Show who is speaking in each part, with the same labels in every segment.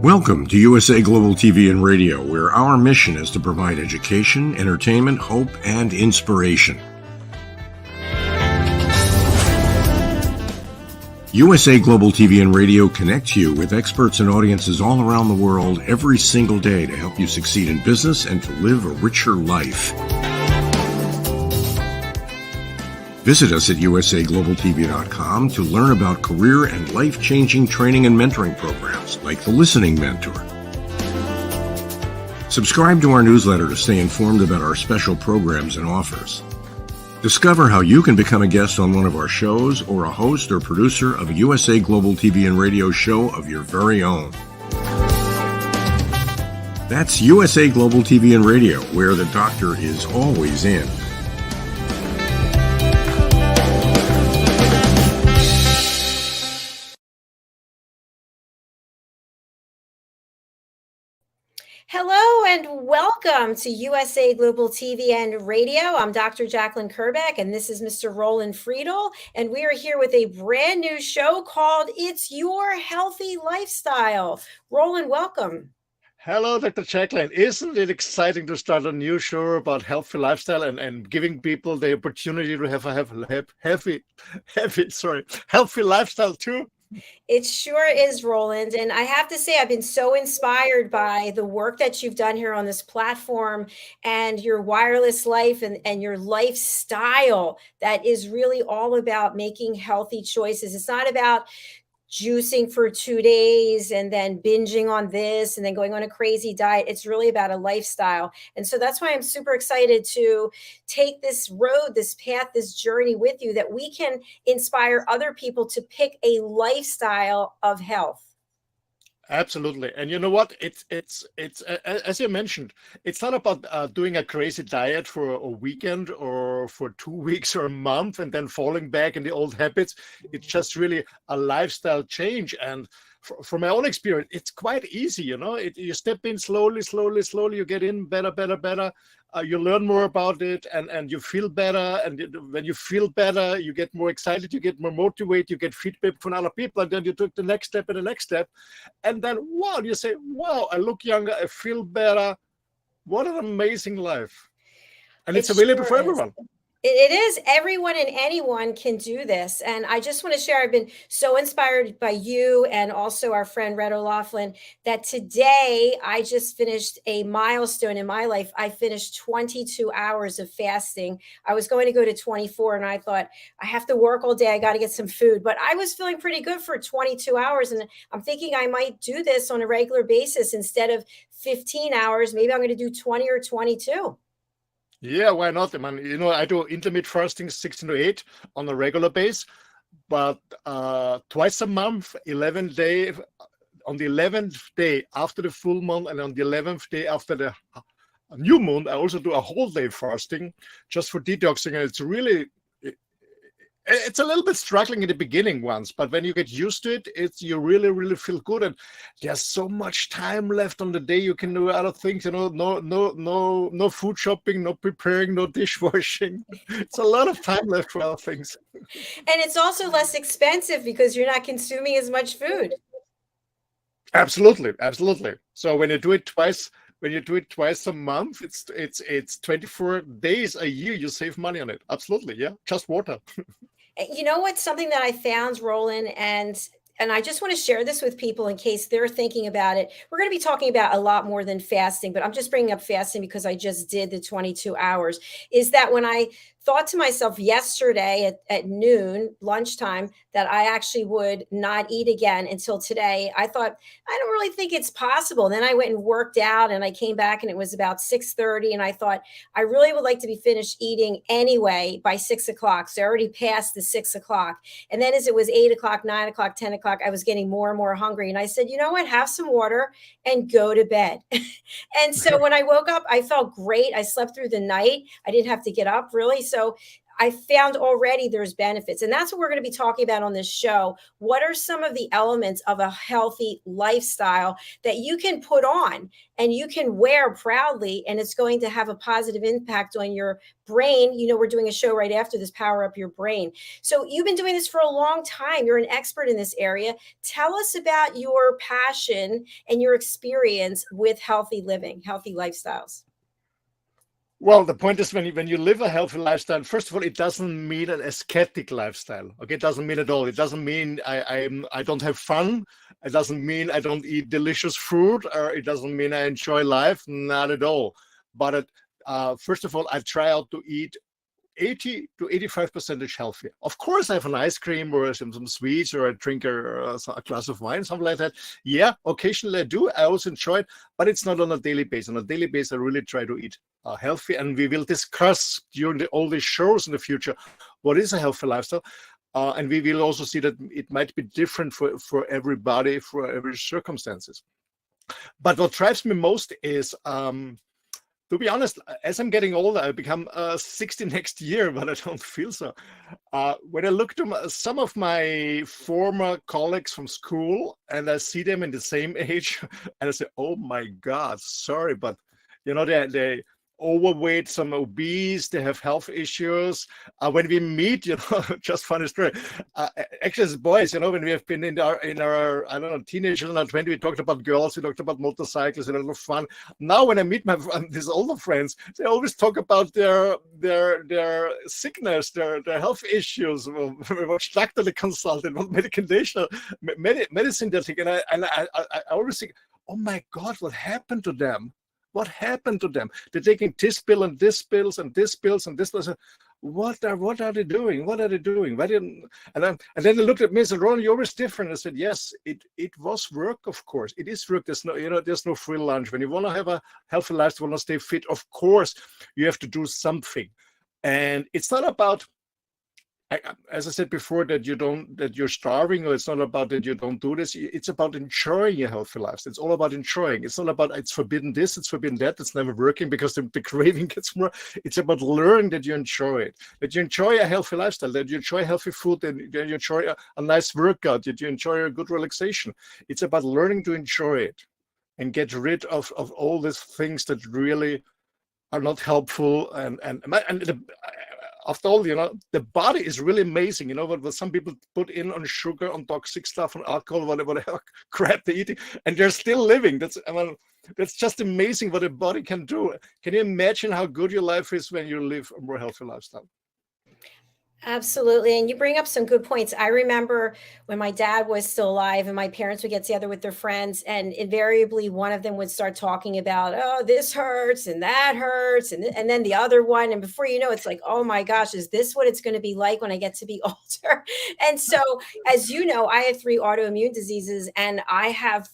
Speaker 1: Welcome to USA Global TV and Radio, where our mission is to provide education, entertainment, hope, and inspiration. USA Global TV and Radio connects you with experts and audiences all around the world every single day to help you succeed in business and to live a richer life. Visit us at usaglobaltv.com to learn about career and life-changing training and mentoring programs like the Listening Mentor. Subscribe to our newsletter to stay informed about our special programs and offers. Discover how you can become a guest on one of our shows or a host or producer of a USA Global TV and Radio show of your very own. That's USA Global TV and Radio, where the doctor is always in.
Speaker 2: Hello and welcome to USA Global TV and Radio. I'm Dr. JACALYN KERBECK and this is Mr. Roland Friedl. And we are here with a brand new show called It's Your Healthy Lifestyle. Roland, welcome.
Speaker 3: Hello, Dr. Jacqueline. Isn't it exciting to start a new show about healthy lifestyle and giving people the opportunity to have a healthy lifestyle too?
Speaker 2: It sure is, Roland. And I have to say, I've been so inspired by the work that you've done here on this platform and your wireless life and your lifestyle that is really all about making healthy choices. It's not about juicing for 2 days and then binging on this and then going on a crazy diet. It's really about a lifestyle. And so that's why I'm super excited to take this road, this path, this journey with you, that we can inspire other people to pick a lifestyle of health.
Speaker 3: Absolutely. And you know what? It's as you mentioned, it's not about doing a crazy diet for a weekend or for 2 weeks or a month and then falling back in the old habits. It's just really a lifestyle change. And from my own experience, it's quite easy. You know, you step in slowly, you get in better. You learn more about it and you feel better. And when you feel better, you get more excited, you get more motivated, you get feedback from other people. And then you took the next step and the next step. And then, wow, you say, wow, I look younger, I feel better. What an amazing life. And it's available for everyone.
Speaker 2: It is. Everyone and anyone can do this. And I just want to share, I've been so inspired by you and also our friend Red O'Laughlin that today I just finished a milestone in my life. I finished 22 hours of fasting. I was going to go to 24 and I thought I have to work all day. I got to get some food, but I was feeling pretty good for 22 hours. And I'm thinking I might do this on a regular basis instead of 15 hours. Maybe I'm going to do 20 or 22.
Speaker 3: Yeah, why not? I mean, you know, I do intermittent fasting 16 to 8 on a regular basis, but twice a month, 11 days, on the 11th day after the full moon and on the 11th day after the new moon, I also do a whole day fasting just for detoxing. And it's really, it's a little bit struggling in the beginning once, but when you get used to it, you really feel good. And there's so much time left on the day. You can do other things, you know, no food shopping, no preparing, no dishwashing. It's a lot of time left for other things.
Speaker 2: And it's also less expensive because you're not consuming as much food.
Speaker 3: Absolutely. So when you do it twice a month, it's 24 days a year. You save money on it. Absolutely. Yeah. Just water.
Speaker 2: You know what's something that I found, Roland, and I just want to share this with people in case they're thinking about it. We're going to be talking about a lot more than fasting, but I'm just bringing up fasting because I just did the 22 hours, is that when I thought to myself yesterday at noon, lunchtime, that I actually would not eat again until today, I thought, I don't really think it's possible. And then I went and worked out and I came back and it was about 6:30. And I thought, I really would like to be finished eating anyway by 6 o'clock. So I already passed the 6 o'clock. And then as it was 8 o'clock, 9 o'clock, 10 o'clock, I was getting more and more hungry. And I said, you know what, have some water and go to bed. And so when I woke up, I felt great. I slept through the night. I didn't have to get up really. So I found already there's benefits. And that's what we're going to be talking about on this show. What are some of the elements of a healthy lifestyle that you can put on and you can wear proudly, and it's going to have a positive impact on your brain? You know, we're doing a show right after this, Power Up Your Brain. So you've been doing this for a long time. You're an expert in this area. Tell us about your passion and your experience with healthy living, healthy lifestyles.
Speaker 3: Well, the point is when you live a healthy lifestyle, first of all, it doesn't mean an ascetic lifestyle. Okay, it doesn't mean at all. It doesn't mean I don't have fun. It doesn't mean I don't eat delicious food, or it doesn't mean I enjoy life. Not at all. But first of all, I try out to eat 80 to 85% healthy. Of course, I have an ice cream or some sweets, or I drink a glass of wine, something like that. Yeah, occasionally I do. I also enjoy it, but it's not on a daily basis. On a daily basis, I really try to eat healthy, and we will discuss during all these shows in the future what is a healthy lifestyle. And we will also see that it might be different for everybody, for every circumstances. But what drives me most is to be honest, as I'm getting older, I become 60 next year, but I don't feel so. When I look to some of my former colleagues from school, and I see them in the same age, and I say, oh my God, sorry, but you know, they overweight, some obese, they have health issues. When we meet, you know, just funny story. Actually, as boys, you know, when we have been in our I don't know, teenagers, and 20, we talked about girls, we talked about motorcycles, and a lot of fun. Now, when I meet these older friends, they always talk about their sickness, their health issues, what doctor they consulted, what medication, medicine they take, and I always think, oh my God, what happened to them? What happened to them? They're taking this pill and this pills and this pills and this pills. What are they doing? What are they doing? Why didn't? And then they looked at me and said, "Roland, you're always different." I said, "Yes, it was work, of course. It is work. There's no free lunch. When you want to have a healthy lifestyle, want to stay fit, of course, you have to do something. And it's not about, as I said before, that you're starving, or it's not about that you don't do this. It's about enjoying a healthy lifestyle. It's all about enjoying. It's not about it's forbidden this, it's forbidden that. It's never working because the craving gets more. It's about learning that you enjoy it, that you enjoy a healthy lifestyle, that you enjoy healthy food, and you enjoy a nice workout, that you enjoy a good relaxation. It's about learning to enjoy it and get rid of all these things that really are not helpful. After all, you know, the body is really amazing. You know what some people put in on sugar, on toxic stuff, on alcohol, whatever crap they're eating, and they're still living. That's just amazing what a body can do. Can you imagine how good your life is when you live a more healthy lifestyle?
Speaker 2: Absolutely. And you bring up some good points. I remember when my dad was still alive and my parents would get together with their friends, and invariably one of them would start talking about, oh, this hurts and that hurts. And then the other one. And before you know, it's like, oh my gosh, is this what it's going to be like when I get to be older? And so, as you know, I have 3 autoimmune diseases, and I have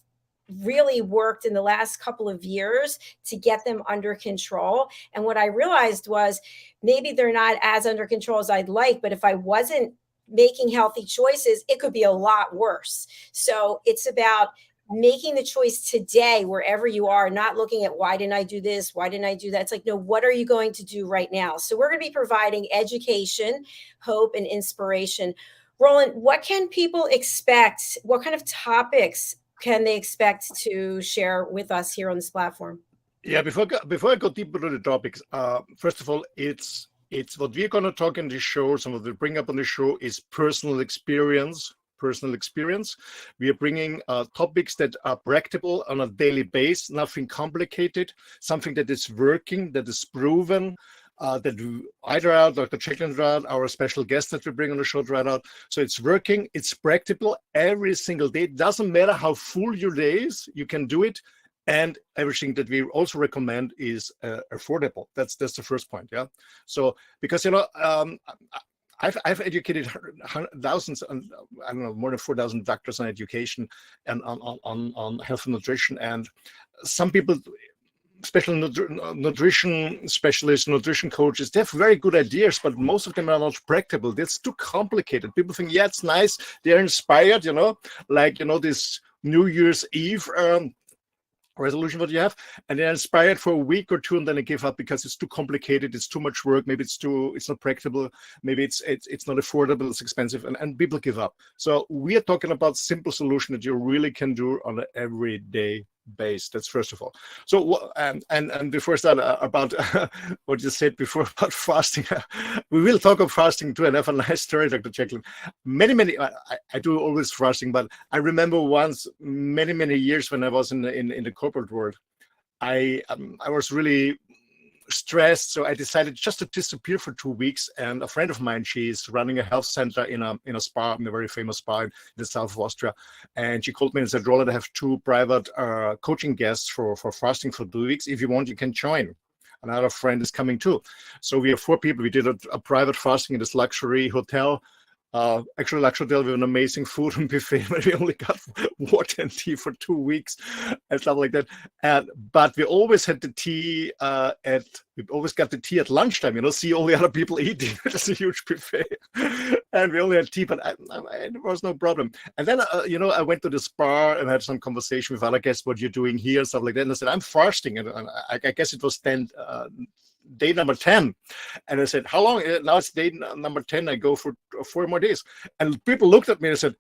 Speaker 2: really worked in the last couple of years to get them under control. And what I realized was maybe they're not as under control as I'd like, but if I wasn't making healthy choices, it could be a lot worse. So it's about making the choice today, wherever you are, not looking at why didn't I do this? Why didn't I do that? It's like, no, what are you going to do right now? So we're going to be providing education, hope, and inspiration. Roland, what can people expect? What kind of topics can they expect to share with us here on this platform?
Speaker 3: Yeah, before I go deeper into the topics, first of all, it's what we're going to talk in this show. Some of the bring up on the show is personal experience. We are bringing topics that are practical on a daily basis, nothing complicated, something that is working, that is proven. That either out, Dr. JACALYN out, our special guest that we bring on the show right out. So it's working, it's practical every single day. It doesn't matter how full your day is, you can do it. And everything that we also recommend is affordable. That's the first point, yeah. So because, you know, I've educated thousands, and I don't know, more than 4,000 doctors on education and on health and nutrition, and some people, especially nutrition specialists, nutrition coaches, they have very good ideas, but most of them are not practical. That's too complicated. People think, yeah, it's nice. They're inspired, you know, like, you know, this New Year's Eve resolution what you have, and then inspire it for a week or two, and then I give up because it's too complicated, it's too much work, maybe it's not practical, maybe it's not affordable, it's expensive, and people give up. So we are talking about simple solution that you really can do on an everyday base. That's first of all. So and before I start about what you said before about fasting, we will talk about fasting too, and have a nice story, Dr. JACALYN. Many I do always fasting, but I remember once many years when I was in the corporate world, I was really stressed, so I decided just to disappear for 2 weeks. And a friend of mine, she's running a health center in a spa, in a very famous spa in the south of Austria, and she called me and said, Roland, I have 2 private coaching guests for fasting for 2 weeks. If you want, you can join. Another friend is coming too. So we have 4 people. We did a private fasting in this luxury hotel. Actually, luxury hotel with an amazing food and buffet, but we only got water and tea for 2 weeks and stuff like that. But we always had the tea we always got the tea at lunchtime. See all the other people eating. It's a huge buffet, and we only had tea, but there was no problem. And then I went to the spa and had some conversation with other guests. What you're doing here and stuff like that. And I said, I'm fasting, and I guess it was day number 10, and I said, how long? Now it's day number 10. I go for 4 more days, and people looked at me and said,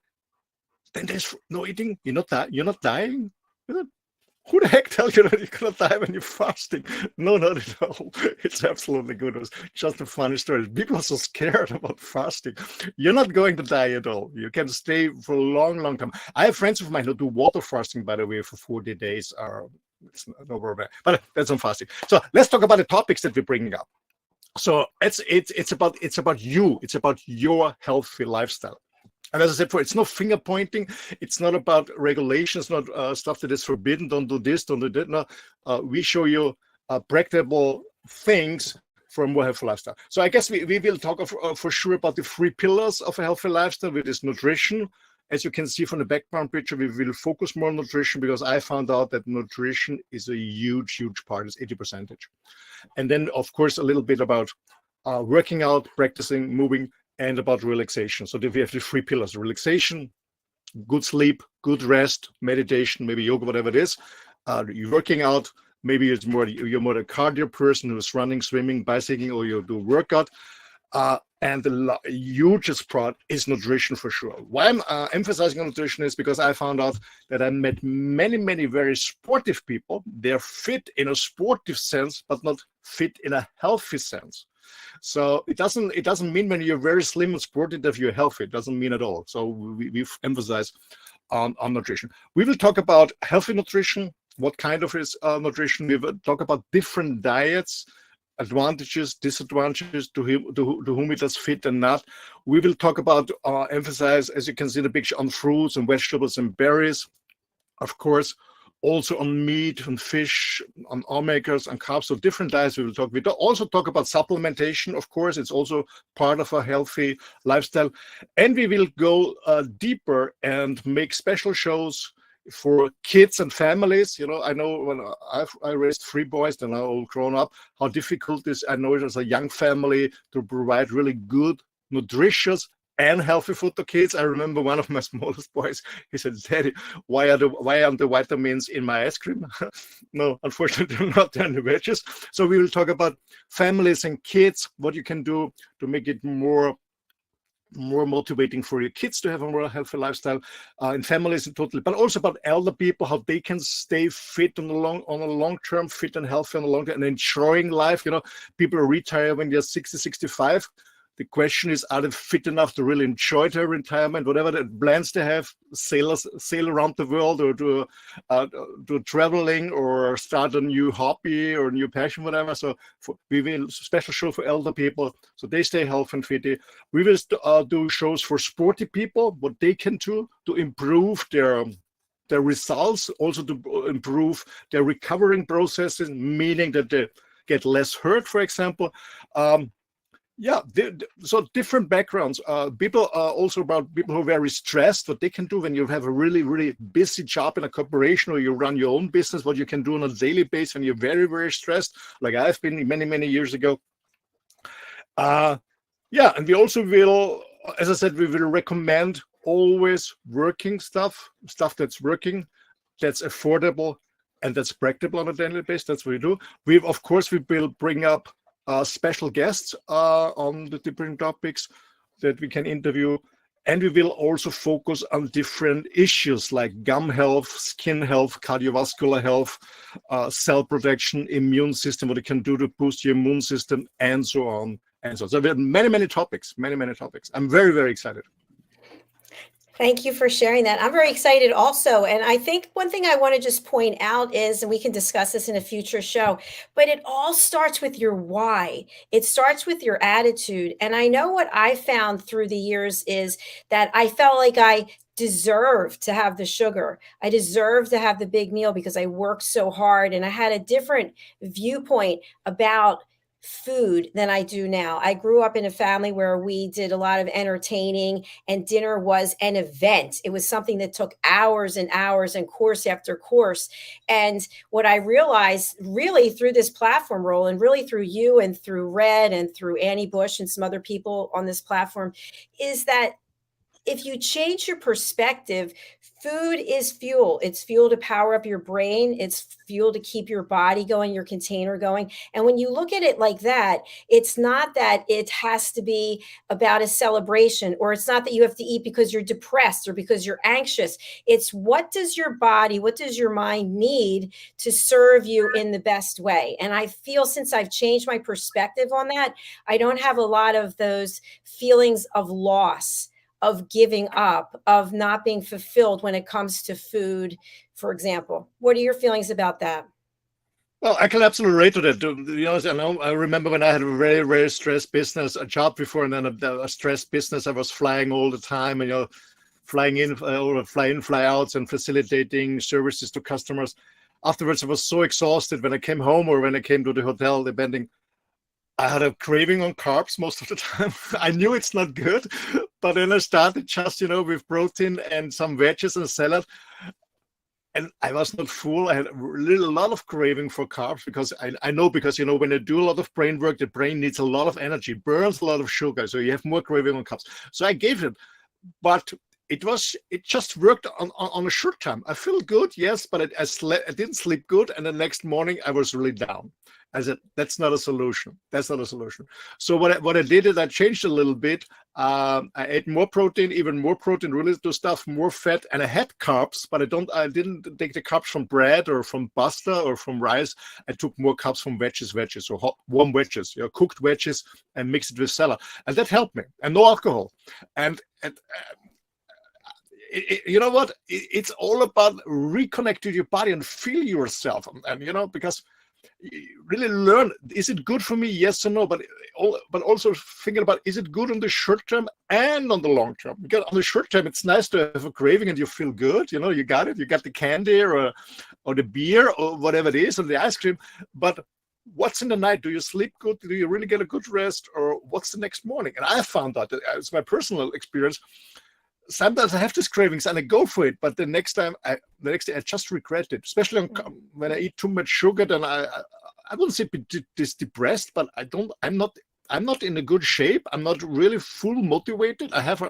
Speaker 3: 10 days no eating, you're not dying? Who the heck tells you that you're gonna die when you're fasting? No, not at all. It's absolutely good. It was just a funny story. People are so scared about fasting. You're not going to die at all. You can stay for a long time. I have friends of mine who do water fasting, by the way, for 40 days. It's no problem, but that's on fasting. So let's talk about the topics that we're bringing up. So it's about you. It's about your healthy lifestyle. And as I said before, it's not finger pointing. It's not about regulations, not stuff that is forbidden. Don't do this, don't do that. No, we show you practical things for a more healthy lifestyle. So I guess we will talk for sure about the 3 pillars of a healthy lifestyle, which is nutrition. As you can see from the background picture, we will focus more on nutrition because I found out that nutrition is a huge part. It's 80%. And then, of course, a little bit about working out, practicing, moving, and about relaxation. So we have the 3 pillars: relaxation, good sleep, good rest, meditation, maybe yoga, whatever it is. You're working out. Maybe you're more a cardio person who's running, swimming, bicycling, or you do workout. And the hugest part is nutrition for sure. Why I'm emphasizing on nutrition is because I found out that I met many very sportive people. They're fit in a sportive sense, but not fit in a healthy sense. So it doesn't mean when you're very slim and sporty that you're healthy. It doesn't mean at all. So we've emphasized on nutrition. We will talk about healthy nutrition. What kind of is nutrition? We will talk about different diets, advantages, disadvantages, to whom it does fit and not. We will talk about emphasize, as you can see in the picture, on fruits and vegetables and berries, of course, also on meat and fish, on omegas and carbs. So different diets we will talk. We also talk about supplementation, of course. It's also part of a healthy lifestyle. And we will go deeper and make special shows for kids and families. I know when I raised 3 boys, they're now all grown up, how difficult it is. I know it as a young family to provide really good, nutritious, and healthy food to kids. I remember one of my smallest boys, he said, Daddy, why aren't the vitamins in my ice cream? No, unfortunately not. They're in the veggies. So we will talk about families and kids, what you can do to make it more motivating for your kids to have a more healthy lifestyle, in families and totally, but also about elder people, how they can stay fit on a long term, fit and healthy on the long term, and enjoying life. People retire when they're 60, 65. The question is, are they fit enough to really enjoy their retirement, whatever the plans they have, sail around the world, or do traveling, or start a new hobby or a new passion, whatever. So we will special show for elder people, so they stay healthy and fit. We will do shows for sporty people, what they can do to improve their results, also to improve their recovering processes, meaning that they get less hurt, for example. So different backgrounds. People also about people who are very stressed, what they can do when you have a really busy job in a corporation, or you run your own business, what you can do on a daily basis when you're very stressed, like I've been many years ago. And we also will, as I said, we will recommend always working stuff that's working, that's affordable, and that's practical on a daily basis. That's what we do. We will bring up special guests on the different topics that we can interview. And we will also focus on different issues like gum health, skin health, cardiovascular health, cell protection, immune system, what it can do to boost your immune system, and so on and so on. So we have many topics, many topics. I'm very, very excited.
Speaker 2: Thank you for sharing that. I'm very excited also. And I think one thing I want to just point out is, and we can discuss this in a future show, but it all starts with your why. It starts with your attitude. And I know what I found through the years is that I felt like I deserved to have the sugar. I deserved to have the big meal because I worked so hard. And I had a different viewpoint about food than I do now. I grew up in a family where we did a lot of entertaining, and dinner was an event. It was something that took hours and hours and course after course. And what I realized really through this platform, Roland, really through you and through Red and through Annie Bush and some other people on this platform, is that if you change your perspective, food is fuel. It's fuel to power up your brain. It's fuel to keep your body going, your container going. And when you look at it like that, it's not that it has to be about a celebration, or it's not that you have to eat because you're depressed or because you're anxious. It's what does your body, what does your mind need to serve you in the best way? And I feel since I've changed my perspective on that, I don't have a lot of those feelings of loss, of giving up, of not being fulfilled when it comes to food, for example. What are your feelings about that?
Speaker 3: Well, I can absolutely relate to that. To be honest, I remember when I had a very, very stressed business, a job before, and then a stressed business. I was flying all the time, and flying in, fly outs, and facilitating services to customers. Afterwards, I was so exhausted when I came home or when I came to the hotel, depending. I had a craving on carbs most of the time. I knew it's not good, but then I started just, with protein and some veggies and salad. And I was not full. I had a lot of craving for carbs because I know when you do a lot of brain work, the brain needs a lot of energy, burns a lot of sugar. So you have more craving on carbs. So I gave it, but it just worked on a short time. I feel good, yes, but I didn't sleep good. And the next morning I was really down. I said, that's not a solution. That's not a solution. So what I did is I changed a little bit. I ate more protein, even more protein related to stuff, more fat, and I had carbs, but I didn't take the carbs from bread or from pasta or from rice. I took more carbs from veggies, or warm veggies, cooked veggies, and mixed it with salad, and that helped me. And no alcohol. And you know what? It's all about reconnect to your body and feel yourself, and because you really learn, is it good for me, yes or no, but also thinking about, is it good on the short term and on the long term? Because on the short term it's nice to have a craving and you feel good, you got it, you got the candy or the beer or whatever it is, or the ice cream, but what's in the night? Do you sleep good? Do you really get a good rest? Or what's the next morning? And I found out that it's my personal experience. Sometimes I have these cravings and I go for it, but the next day I just regret it. Especially when I eat too much sugar, then I wouldn't say depressed, but I'm not in a good shape. I'm not really full motivated. I have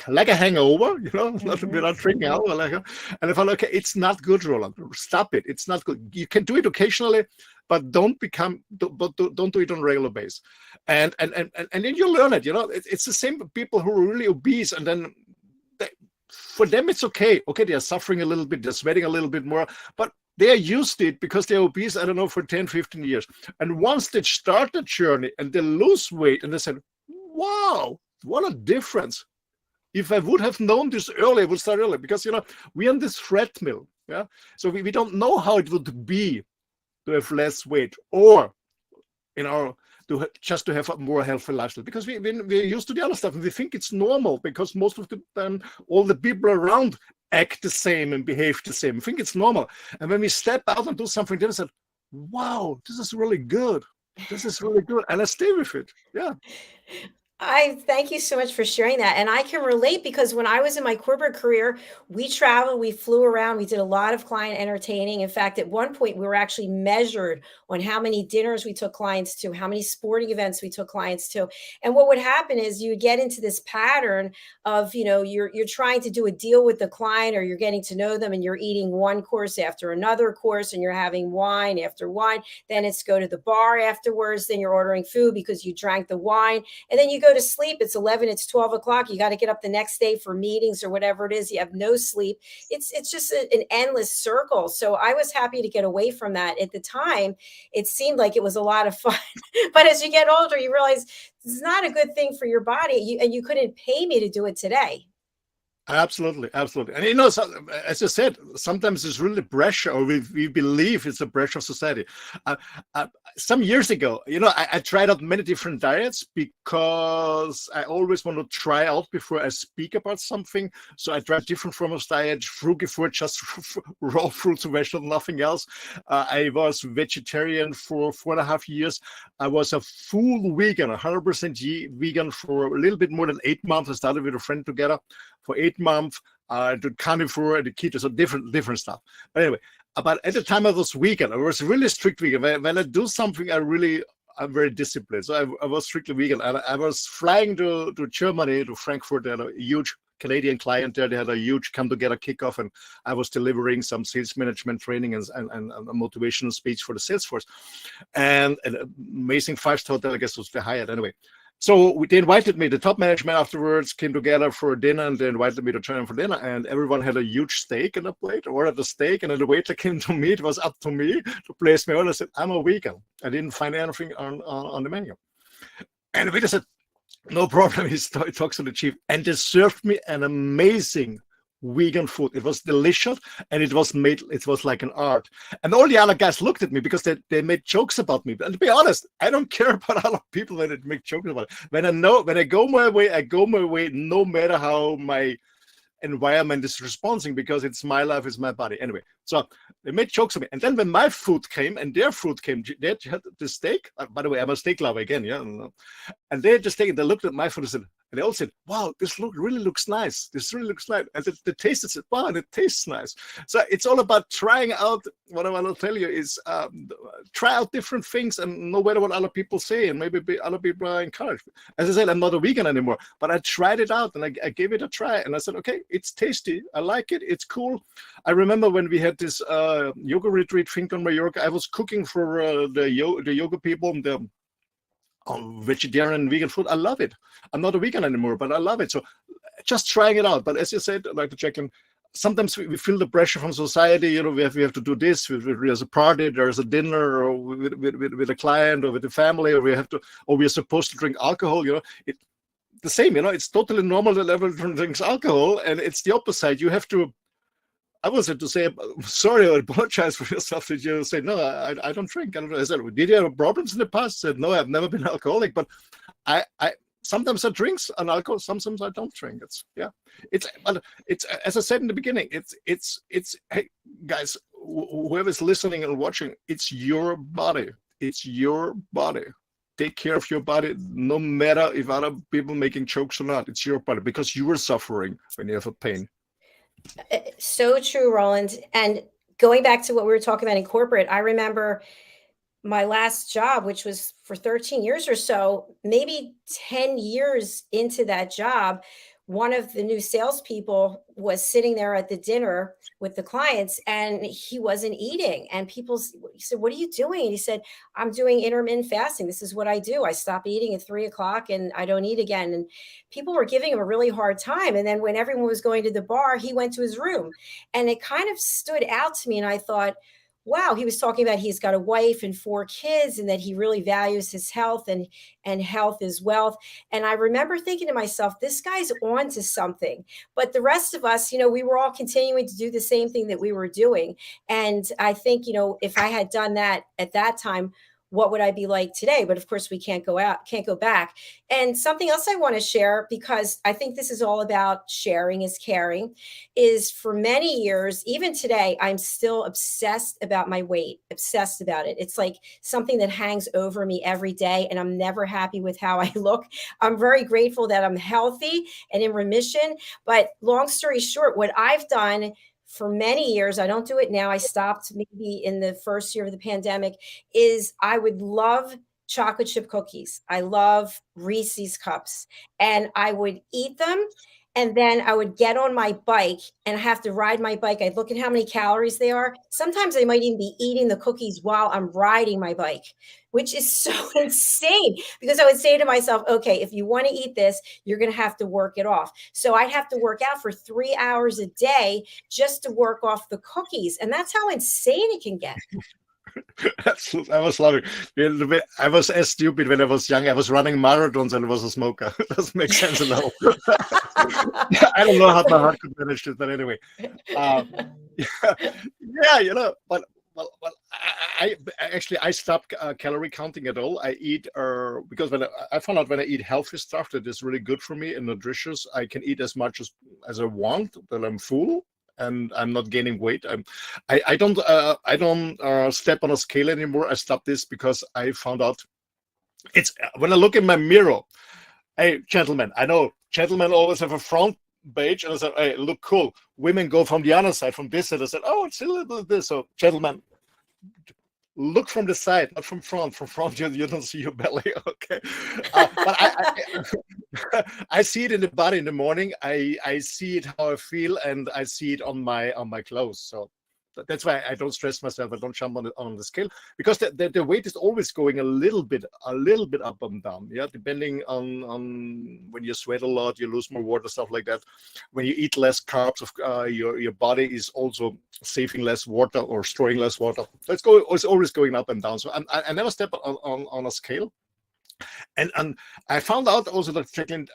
Speaker 3: like a hangover, not without drinking alcohol. And I thought, okay, it's not good, Roland. Stop it. It's not good. You can do it occasionally, but don't do it on a regular basis. And then you learn it. It's the same people who are really obese, and then for them it's okay. Okay, they are suffering a little bit, they're sweating a little bit more, but they are used to it because they're obese, I don't know, for 10, 15 years. And once they start the journey and they lose weight, and they said, wow, what a difference. If I would have known this earlier, I would start earlier, because we're on this treadmill. Yeah. So we don't know how it would be to have less weight, or to have a more healthy lifestyle, because we're used to the other stuff and we think it's normal, because most of the time all the people around act the same and behave the same. I think it's normal. And when we step out and do something different, I said, wow, this is really good. This is really good. And I stay with it. Yeah.
Speaker 2: I thank you so much for sharing that. And I can relate because when I was in my corporate career, we traveled, we flew around, we did a lot of client entertaining. In fact, at one point, we were actually measured on how many dinners we took clients to, how many sporting events we took clients to. And what would happen is you would get into this pattern of, you're trying to do a deal with the client, or you're getting to know them, and you're eating one course after another course, and you're having wine after wine. Then it's go to the bar afterwards. Then you're ordering food because you drank the wine, and then you go to sleep. It's 11, it's 12 o'clock. You got to get up the next day for meetings or whatever it is. You have no sleep. It's just an endless circle. So I was happy to get away from that. At the time, it seemed like it was a lot of fun. But as you get older, you realize it's not a good thing for your body. And you couldn't pay me to do it today.
Speaker 3: Absolutely, absolutely. And as you said, sometimes it's really pressure, or we believe it's a pressure of society. Some years ago, I tried out many different diets because I always want to try out before I speak about something. So I tried different forms of diet, frugivore, just raw fruits and vegetables, nothing else. I was vegetarian for 4.5 years. I was a full vegan, 100% vegan for a little bit more than 8 months. I started with a friend together for 8 months. I did carnivore and the keto, so different stuff. But anyway, but at the time I was vegan. I was really strict vegan. When I do something, I'm very disciplined. So I was strictly vegan. And I was flying to Germany, to Frankfurt. They had a huge Canadian client there. They had a huge come together kickoff, and I was delivering some sales management training and a motivational speech for the sales force. And an amazing 5-star hotel, I guess, was the Hyatt anyway. So they invited me, the top management afterwards came together for dinner, and they invited me to join them for dinner, and everyone had a huge steak in the plate. I ordered the steak, and then the waiter came to me. It was up to me to place my order. I said, I'm a vegan. I didn't find anything on the menu. And the waiter said, no problem. He talks to the chief, and they served me an amazing vegan food. It was delicious, and it was like an art. And all the other guys looked at me because they made jokes about me. And to be honest, I don't care about other people when they make jokes about it. When I go my way, I go my way, no matter how my environment is responding, because it's my life, it's my body. Anyway, so they made jokes of me. And then when my food came and their food came, they had the steak. By the way, I'm a steak lover again, yeah. And they just taken, they looked at my food and said, and they all said, wow, this really looks nice. This really looks nice. And they tasted it, wow, and it tastes nice. So it's all about trying out. What I want to tell you is try out different things, and no matter what other people say, and maybe other people are encouraged. As I said, I'm not a vegan anymore, but I tried it out, and I gave it a try, and I said, okay, it's tasty. I like it. It's cool. I remember when we had this yoga retreat thing on Mallorca, I was cooking for the yoga people, vegetarian and vegan food. I love it. I'm not a vegan anymore, but I love it. So just trying it out. But as you said, like the JACALYN, sometimes we feel the pressure from society. We have to do this. There's a party, there's a dinner, or with a client, or with the family, or we're supposed to drink alcohol. The same. It's totally normal that everyone drinks alcohol, and it's the opposite. You have to. I was to say sorry or apologize for yourself. That you say, no, I don't drink. I said, did you have problems in the past? I said, no, I've never been alcoholic, but I sometimes I drink an alcohol, sometimes I don't drink. It's as I said in the beginning, it's hey guys, whoever's listening and watching, it's your body. It's your body. Take care of your body, no matter if other people making jokes or not. It's your body, because you are suffering when you have a pain.
Speaker 2: So true, Roland. And going back to what we were talking about in corporate, I remember my last job, which was for 13 years or so, maybe 10 years into that job, one of the new salespeople was sitting there at the dinner with the clients, and he wasn't eating. And people said, what are you doing? And he said, I'm doing intermittent fasting. This is what I do. I stop eating at 3 o'clock and I don't eat again. And people were giving him a really hard time. And then when everyone was going to the bar, he went to his room, and it kind of stood out to me. And I thought, wow, he was talking about he's got a wife and 4 kids, and that he really values his health, and health is wealth. And I remember thinking to myself, this guy's on to something. But the rest of us, we were all continuing to do the same thing that we were doing. And I think, if I had done that at that time, what would I be like today? But of course we can't go back. And something else I want to share, because I think this is all about sharing is caring, is for many years, even today, I'm still obsessed about my weight, obsessed about it. It's like something that hangs over me every day, and I'm never happy with how I look. I'm very grateful that I'm healthy and in remission. But long story short, what I've done for many years, I don't do it now, I stopped maybe in the first year of the pandemic, is I would love chocolate chip cookies. I love Reese's cups, and I would eat them. And then I would get on my bike and I have to ride my bike. I'd look at how many calories they are. Sometimes I might even be eating the cookies while I'm riding my bike, which is so insane, because I would say to myself, okay, if you want to eat this, you're going to have to work it off. So I'd have to work out for 3 hours a day just to work off the cookies. And that's how insane it can get.
Speaker 3: Absolutely. I was laughing. I was as stupid when I was young. I was running marathons and I was a smoker. Doesn't make sense at all. I don't know how my heart could manage this, but anyway. Yeah, but I stopped calorie counting at all. I eat because when I found out when I eat healthy stuff that is really good for me and nutritious, I can eat as much as I want, that I'm full. And I'm not gaining weight. I don't step on a scale anymore. I stopped this because I found out it's when I look in my mirror. Hey, gentlemen, I know gentlemen always have a front page, and I said, hey, look cool. Women go from the other side, from this side. I said, oh, it's a little bit this. So, gentlemen, look from the side, not from front. From front, you don't see your belly. Okay, but I see it in the body in the morning. I see it how I feel, and I see it on my clothes. So that's why I don't stress myself. I don't jump on the scale, because the weight is always going a little bit up and down. Yeah, depending on when you sweat a lot, you lose more water, stuff like that. When you eat less carbs, your body is also saving less water or storing less water. So it's always going up and down. So I never step on a scale. And I found out also that, JACALYN,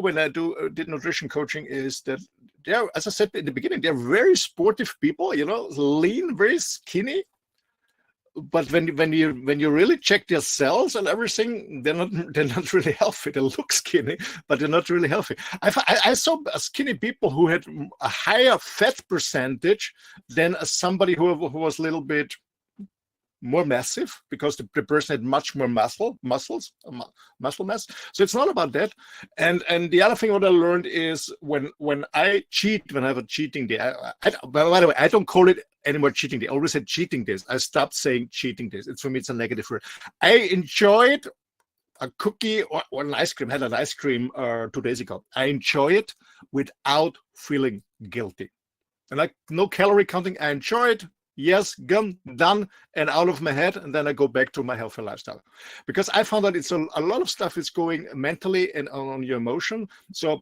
Speaker 3: when I did nutrition coaching, is that they're, as I said in the beginning, they're very sportive people, lean, very skinny. But when you really check their cells and everything, they're not really healthy. They look skinny, but they're not really healthy. I saw skinny people who had a higher fat percentage than somebody who was a little bit more massive, because the person had much more muscle mass. So it's not about that. And the other thing what I learned is when I cheat, when I have a cheating day, by the way, I don't call it anymore cheating day. I always said cheating days. I stopped saying cheating days. For me, it's a negative word. I enjoyed a cookie or an ice cream. I had an ice cream 2 days ago. I enjoy it without feeling guilty. And like, no calorie counting. I enjoy it. Yes, done, and out of my head, and then I go back to my healthy lifestyle. Because I found out it's a lot of stuff is going mentally and on your emotion. So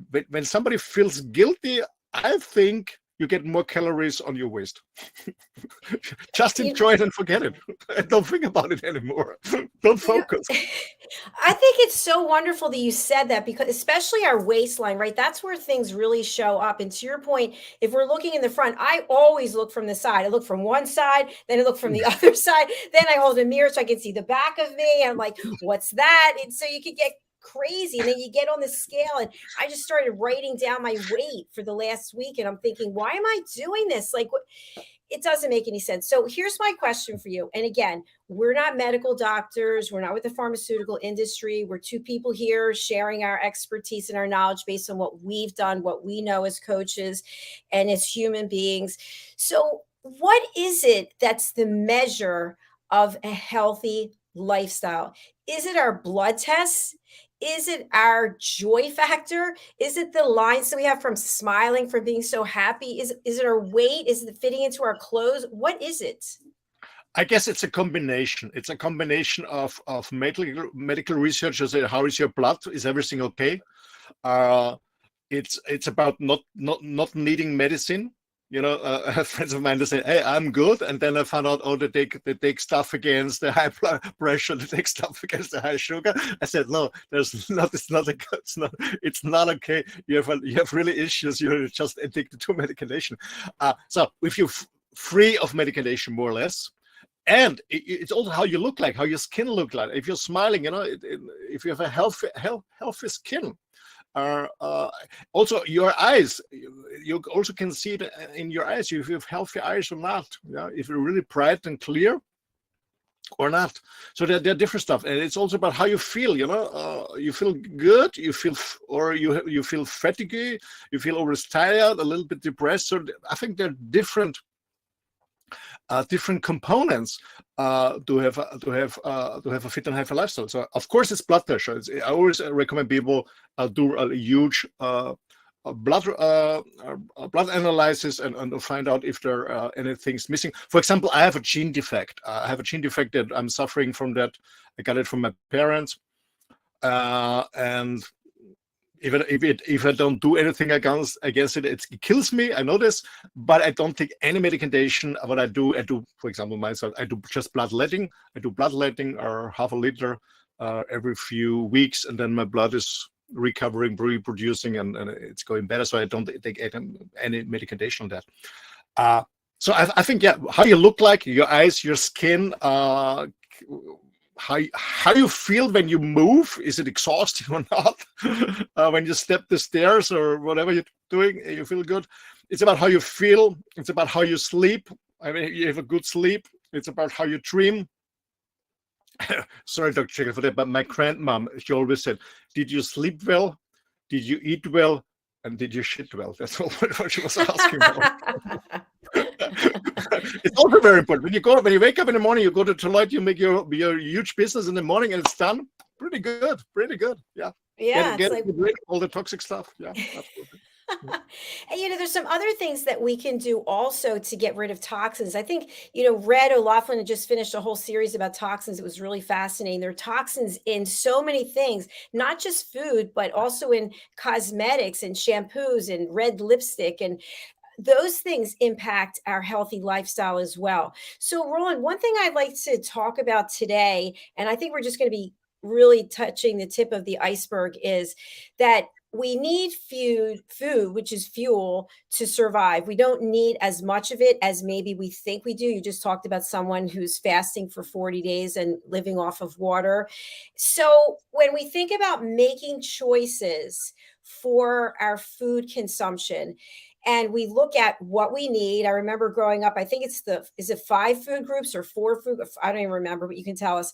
Speaker 3: when somebody feels guilty, I think you get more calories on your waist. Just enjoy it and forget it. Don't think about it anymore. Don't focus.
Speaker 2: I think it's so wonderful that you said that, because especially our waistline, right? That's where things really show up. And to your point, if we're looking in the front, I always look from the side. I look from one side, then I look from the other side, then I hold a mirror so I can see the back of me. I'm like, what's that? And so you could get crazy, and then you get on the scale, and I just started writing down my weight for the last week, and I'm thinking, why am I doing this? Like, it doesn't make any sense. So here's my question for you. And again, we're not medical doctors. We're not with the pharmaceutical industry. We're two people here sharing our expertise and our knowledge based on what we've done, what we know as coaches and as human beings. So what is it that's the measure of a healthy lifestyle? Is it our blood tests? Is it our joy factor? Is it the lines that we have from smiling, from being so happy? Is it our weight? Is it fitting into our clothes? What is it?
Speaker 3: I guess it's a combination. It's a combination of medical research. How is your blood? Is everything okay? It's about not needing medicine. Friends of mine, they say, hey, I'm good. And then I found out, they take stuff against the high blood pressure, they take stuff against the high sugar. I said, no, it's not okay. You have really issues. You're just addicted to medication. So if you're free of medication, more or less, And it's also how you look like, how your skin look like. If you're smiling, if you have a healthy skin. Also your eyes, you also can see it in your eyes if you have healthy eyes or not. Yeah, if you're really bright and clear or not. So there are different stuff, and it's also about how you feel. You feel good, you feel, or you feel fatigued, you feel overtired, a little bit depressed. So I think there are different components to have a fit and healthy lifestyle. So of course it's blood pressure. I always recommend people do a huge blood analysis and find out if there are anything's missing. For example, I have a gene defect. I have a gene defect that I'm suffering from. That I got it from my parents, and if I don't do anything against it, it kills me. I know this, but I don't take any medication. What I do, for example, myself, I do just bloodletting. I do bloodletting, or half a liter every few weeks, and then my blood is recovering, reproducing, and it's going better. So I don't take any medication on that. So I think, yeah, how you look like, your eyes, your skin, how you feel when you move. Is it exhausting or not? When you step the stairs or whatever you're doing, you feel good. It's about how you feel. It's about how you sleep. I mean, you have a good sleep. It's about how you dream. Sorry, Dr. Checker, for that, but my grandmom, she always said, did you sleep well? Did you eat well? And did you shit well? That's all what she was asking about. It's also very important. When you wake up in the morning, you go to the toilet, you make your huge business in the morning, and it's done. Pretty good. Yeah.
Speaker 2: Yeah.
Speaker 3: Get rid of all the toxic stuff. Yeah, absolutely.
Speaker 2: And there's some other things that we can do also to get rid of toxins. I think, Red O'Loughlin had just finished a whole series about toxins. It was really fascinating. There are toxins in so many things, not just food, but also in cosmetics and shampoos and red lipstick, and those things impact our healthy lifestyle as well. So, Roland, one thing I'd like to talk about today, and I think we're just going to be really touching the tip of the iceberg, is that we need food, which is fuel, to survive. We don't need as much of it as maybe we think we do. You just talked about someone who's fasting for 40 days and living off of water. So when we think about making choices for our food consumption, and we look at what we need. I remember growing up, I think is it 5 food groups or 4 food? I don't even remember, but you can tell us.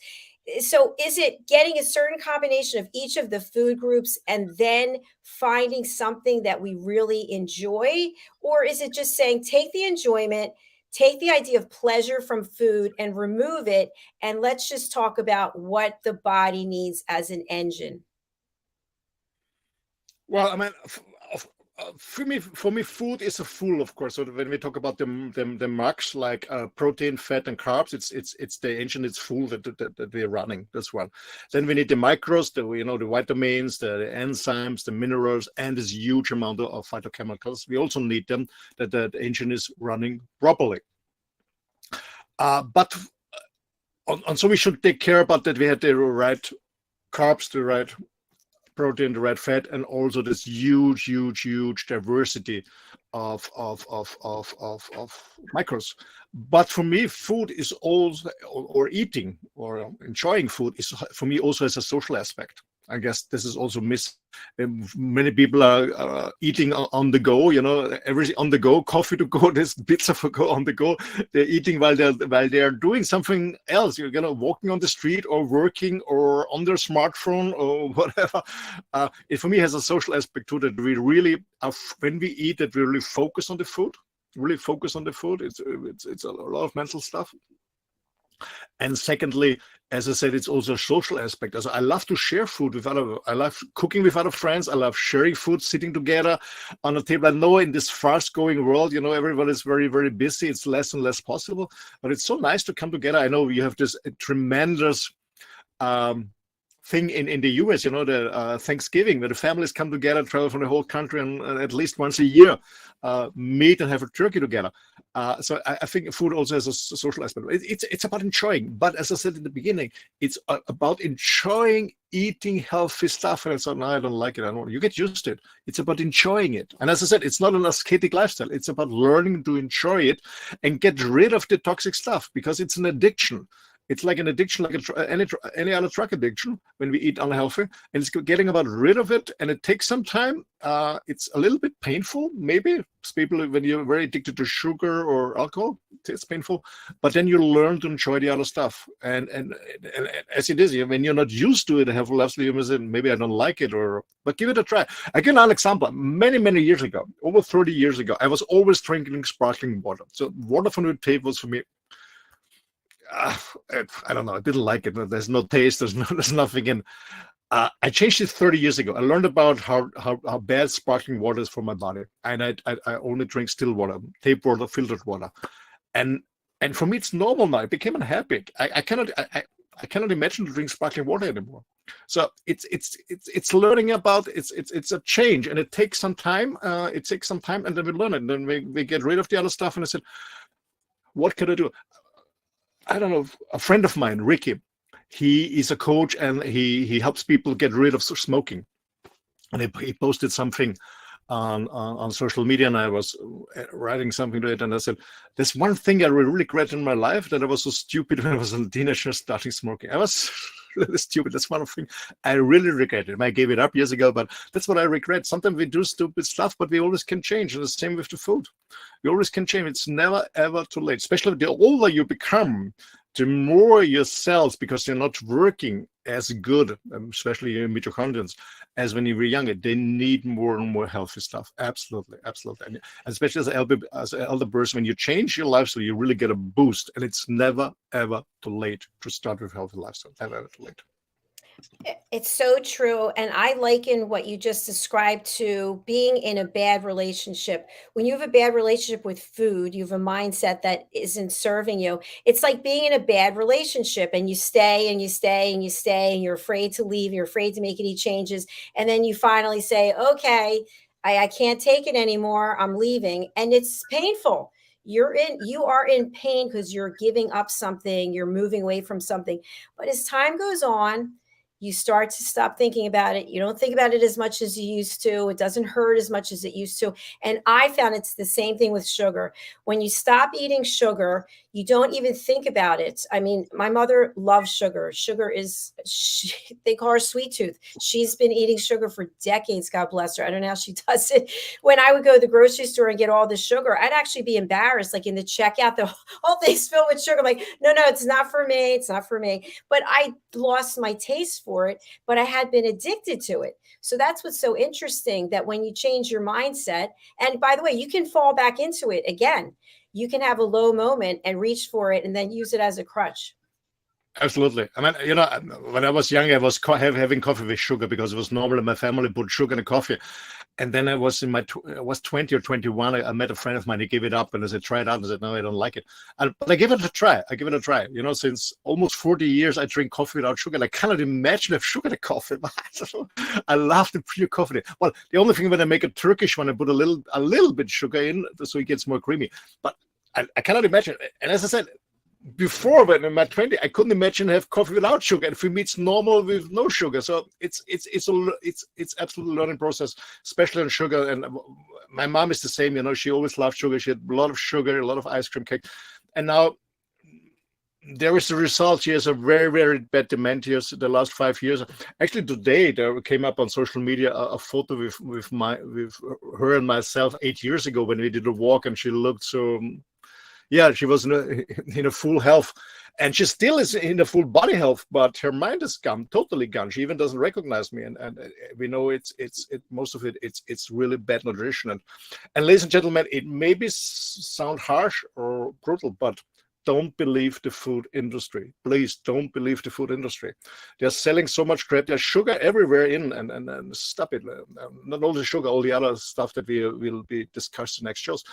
Speaker 2: So is it getting a certain combination of each of the food groups and then finding something that we really enjoy? Or is it just saying, take the enjoyment, take the idea of pleasure from food and remove it, and let's just talk about what the body needs as an engine?
Speaker 3: Well, I mean, for me, food is a fuel, of course. So when we talk about the marks like protein, fat, and carbs, it's the engine, it's fuel that we're running. That's one. Then we need the micros, the vitamins, the enzymes, the minerals, and this huge amount of phytochemicals. We also need them that the engine is running properly. But so we should take care about that. We had the right carbs, the right protein, the right fat, and also this huge diversity of micros. But for me, food is also, or eating or enjoying food is for me also has a social aspect. I guess this is also missed. Many people are eating on the go, everything on the go, coffee to go, there's pizza for go on the go. They're eating while they're doing something else, walking on the street or working or on their smartphone or whatever. It for me has a social aspect too, that we really, when we eat, that we really focus on the food. It's a lot of mental stuff. And secondly, as I said, it's also a social aspect. Also, I love to share food with I love cooking with other friends. I love sharing food, sitting together on a table. I know in this fast-going world, everyone is very, very busy. It's less and less possible, but it's so nice to come together. I know you have this tremendous thing in the US, the Thanksgiving, where the families come together, travel from the whole country, and at least once a year meet and have a turkey together. So I think food also has a social aspect. It's about enjoying. But as I said in the beginning, it's about enjoying eating healthy stuff. And I thought, no, I don't like it. I don't want it. You get used to it. It's about enjoying it. And as I said, it's not an ascetic lifestyle. It's about learning to enjoy it and get rid of the toxic stuff, because it's an addiction. It's like an addiction, like any other drug addiction when we eat unhealthy, and it's getting about rid of it. And it takes some time. It's a little bit painful, maybe. People, when you're very addicted to sugar or alcohol, it's painful. But then you learn to enjoy the other stuff. And as it is, when you're not used to it, have a lifestyle, you say, maybe I don't like it, but give it a try. I give an example. Many years ago, over 30 years ago, I was always drinking sparkling water. So water from the tap was for me, I don't know. I didn't like it. There's no taste. There's nothing in. I changed it 30 years ago. I learned about how bad sparkling water is for my body, and I only drink still water, tap water, filtered water, and for me it's normal now. It became a habit. I cannot imagine to drink sparkling water anymore. So it's learning about it's a change, and it takes some time. And then we learn it. And then we get rid of the other stuff. And I said, what can I do? I don't know, a friend of mine, Ricky, he is a coach, and he helps people get rid of smoking. And he posted something on social media, and I was writing something to it, and I said, there's one thing I really regret in my life, that I was so stupid when I was a teenager starting smoking. I was really stupid. That's one thing I really regret. I gave it up years ago, but that's what I regret. Sometimes we do stupid stuff, but we always can change. And the same with the food. We always can change. It's never, ever too late. Especially the older you become, the more your cells, because they're not working as good, especially your mitochondria, as when you were younger, they need more and more healthy stuff. Absolutely. And especially as an elder person, when you change your lifestyle, you really get a boost. And it's never, ever too late to start with healthy lifestyle. Never, ever too late.
Speaker 2: It's so true. And I liken what you just described to being in a bad relationship. When you have a bad relationship with food, you have a mindset that isn't serving you. It's like being in a bad relationship, and you stay and you stay and you stay, and you're afraid to leave. You're afraid to make any changes. And then you finally say, okay, I can't take it anymore. I'm leaving. And it's painful. You are in pain because you're giving up something. You're moving away from something. But as time goes on, you start to stop thinking about it. You don't think about it as much as you used to. It doesn't hurt as much as it used to. And I found it's the same thing with sugar. When you stop eating sugar, you don't even think about it. I mean, my mother loves sugar. Sugar is, they call her sweet tooth. She's been eating sugar for decades. God bless her. I don't know how she does it. When I would go to the grocery store and get all the sugar, I'd actually be embarrassed. Like in the checkout, the whole thing's filled with sugar. I'm like, no, it's not for me. It's not for me. But I lost my taste for it, but I had been addicted to it. So that's what's so interesting, that when you change your mindset, and by the way, you can fall back into it again. You can have a low moment and reach for it and then use it as a crutch.
Speaker 3: Absolutely. I mean, when I was young, I was having coffee with sugar because it was normal in my family, put sugar in the coffee. And then I was 20 or 21. I met a friend of mine. He gave it up, and I said, try it out. I said, no, I don't like it. But I give it a try. Since almost 40 years, I drink coffee without sugar. And I cannot imagine if sugar in the coffee. I love the pure coffee. Well, the only thing when I make a Turkish one, I put a little bit sugar in so it gets more creamy. But I cannot imagine. And as I said, before, when in my 20s, I couldn't imagine have coffee without sugar, and for me it's normal with no sugar. So it's absolutely learning process, especially on sugar. And my mom is the same. She always loved sugar. She had a lot of sugar, a lot of ice cream cake, and now there is the result. She has a very, very bad dementia the last 5 years. Actually, today there came up on social media a photo with her and myself 8 years ago when we did a walk, and she looked so. Yeah, she was in a full health, and she still is in a full body health, but her mind is gone, totally gone. She even doesn't recognize me, and we know it's most of it's really bad nutrition. And ladies and gentlemen, it may sound harsh or brutal, but don't believe the food industry. Please don't believe the food industry. They're selling so much crap. There's sugar everywhere and stop it. Not only sugar, all the other stuff that we will be discussing next shows.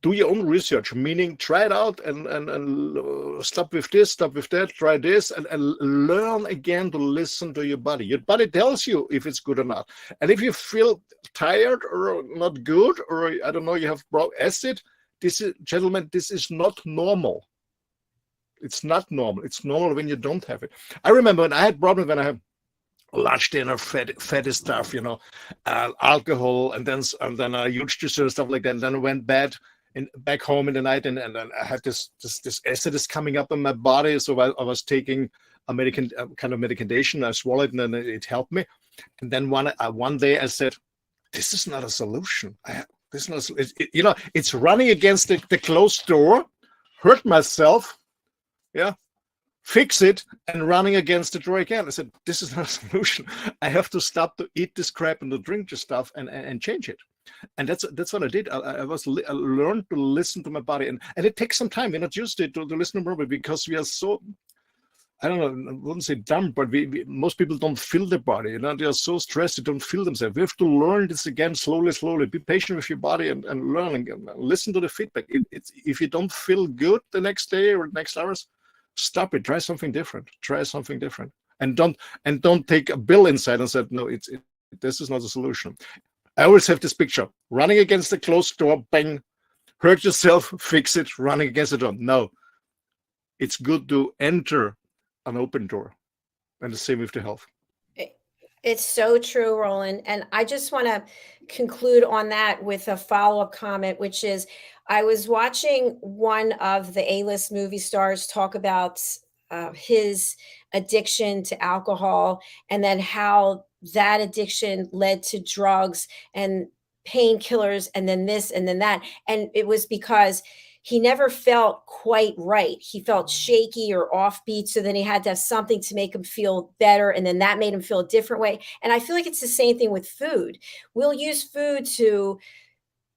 Speaker 3: do your own research, meaning try it out and stop with this, stop with that, try this, and learn again to listen to your body. Your body tells you if it's good or not. And if you feel tired or not good, or I don't know, you have acid, this is, gentlemen, this is not normal. It's not normal. It's normal when you don't have it. I remember when I had problems when I had lunch, dinner, fatty stuff, you know, alcohol, and then a huge juice and stuff like that. And then I went back home in the night, and then I had this acid is coming up in my body. So I was taking a kind of medication. I swallowed it, and then it helped me. And then one day I said, "This is not a solution. This is not, you know, it's running against the closed door, hurt myself, yeah." Fix it, and running against the door again. I said, this is not a solution. I have to stop to eat this crap and to drink this stuff and change it. And that's what I did. I learned to listen to my body, and it takes some time. We're not used to it to listen to my body because we are so, I don't know, I wouldn't say dumb, but most people don't feel their body. You know, they are so stressed, they don't feel themselves. We have to learn this again, slowly. Be patient with your body and learn and listen to the feedback. If you don't feel good the next day or next hours, stop it. Try something different. And don't take a bill inside and say, no, this is not a solution. I always have this picture: running against the closed door, bang, hurt yourself, fix it, running against the door. No, it's good to enter an open door. And the same with the health.
Speaker 2: It's so true, Roland. And I just want to conclude on that with a follow-up comment, which is I was watching one of the A-list movie stars talk about his addiction to alcohol, and then how that addiction led to drugs and painkillers, and then this and then that. And it was because he never felt quite right. He felt shaky or offbeat. So then he had to have something to make him feel better. And then that made him feel a different way. And I feel like it's the same thing with food. We'll use food to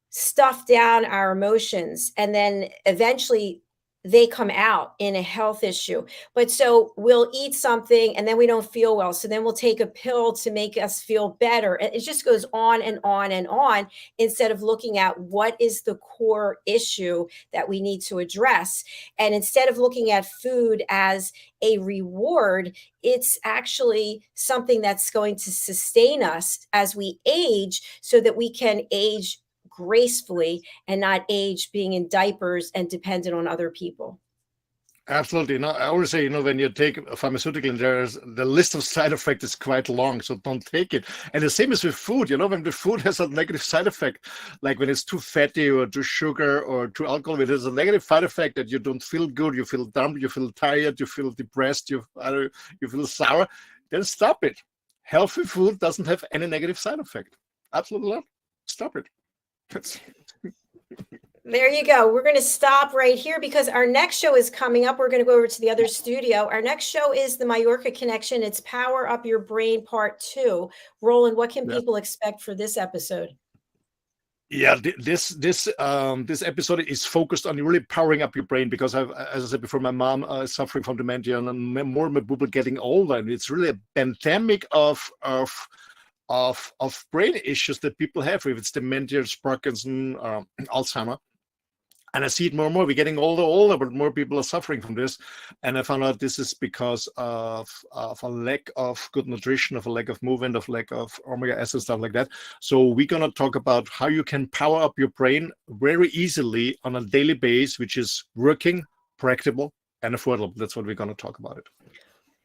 Speaker 2: stuff down our emotions, and then eventually they come out in a health issue. But so we'll eat something and then we don't feel well. So then we'll take a pill to make us feel better. And it just goes on and on and on, instead of looking at what is the core issue that we need to address. And instead of looking at food as a reward, it's actually something that's going to sustain us as we age, so that we can age gracefully and not age being in diapers and dependent on other people.
Speaker 3: Absolutely. No, I always say, you know, when you take a pharmaceutical, there's the list of side effects is quite long, so don't take it. And the same is with food. You know, when the food has a negative side effect, like when it's too fatty or too sugar or too alcohol, it has a negative side effect that you don't feel good, you feel dumb, you feel tired, you feel depressed, you feel sour, then stop it. Healthy food doesn't have any negative side effect. Absolutely not. Stop it.
Speaker 2: There you go. We're going to stop right here because our next show is coming up. We're going to go over to the other studio. Our next show is the Mallorca Connection. It's Power Up Your Brain Part 2. Roland, what can people expect for this episode?
Speaker 3: Yeah, this episode is focused on really powering up your brain, because as I said before, my mom is suffering from dementia, and more and more people getting older, and it's really a pandemic of brain issues that people have, if it's dementia, Parkinson, Alzheimer. And I see it more and more. We're getting older, but more people are suffering from this. And I found out this is because of a lack of good nutrition, of a lack of movement, of lack of omega acids, stuff like that. So we're going to talk about how you can power up your brain very easily on a daily basis, which is working, practical, and affordable. That's what we're going to talk about it.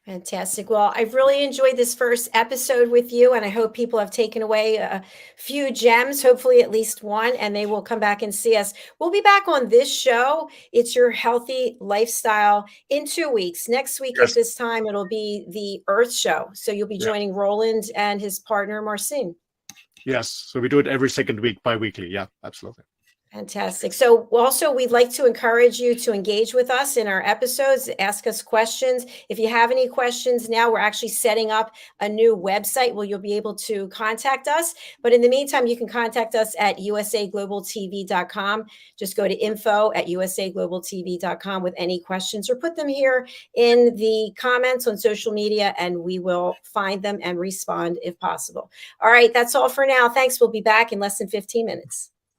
Speaker 2: Fantastic. Well, I've really enjoyed this first episode with you, and I hope people have taken away a few gems, hopefully at least one, and they will come back and see us. We'll be back on this show. It's Your Healthy Lifestyle in 2 weeks. Next week at this time, it'll be the Earth Show. So you'll be joining Roland and his partner, Marcin.
Speaker 3: Yes. So we do it every second week, bi-weekly. Yeah, absolutely.
Speaker 2: Fantastic. So also, we'd like to encourage you to engage with us in our episodes, ask us questions. If you have any questions now, we're actually setting up a new website where you'll be able to contact us. But in the meantime, you can contact us at usaglobaltv.com. Just go to info@usaglobaltv.com with any questions, or put them here in the comments on social media, and we will find them and respond if possible. All right, that's all for now. Thanks. We'll be back in less than 15 minutes.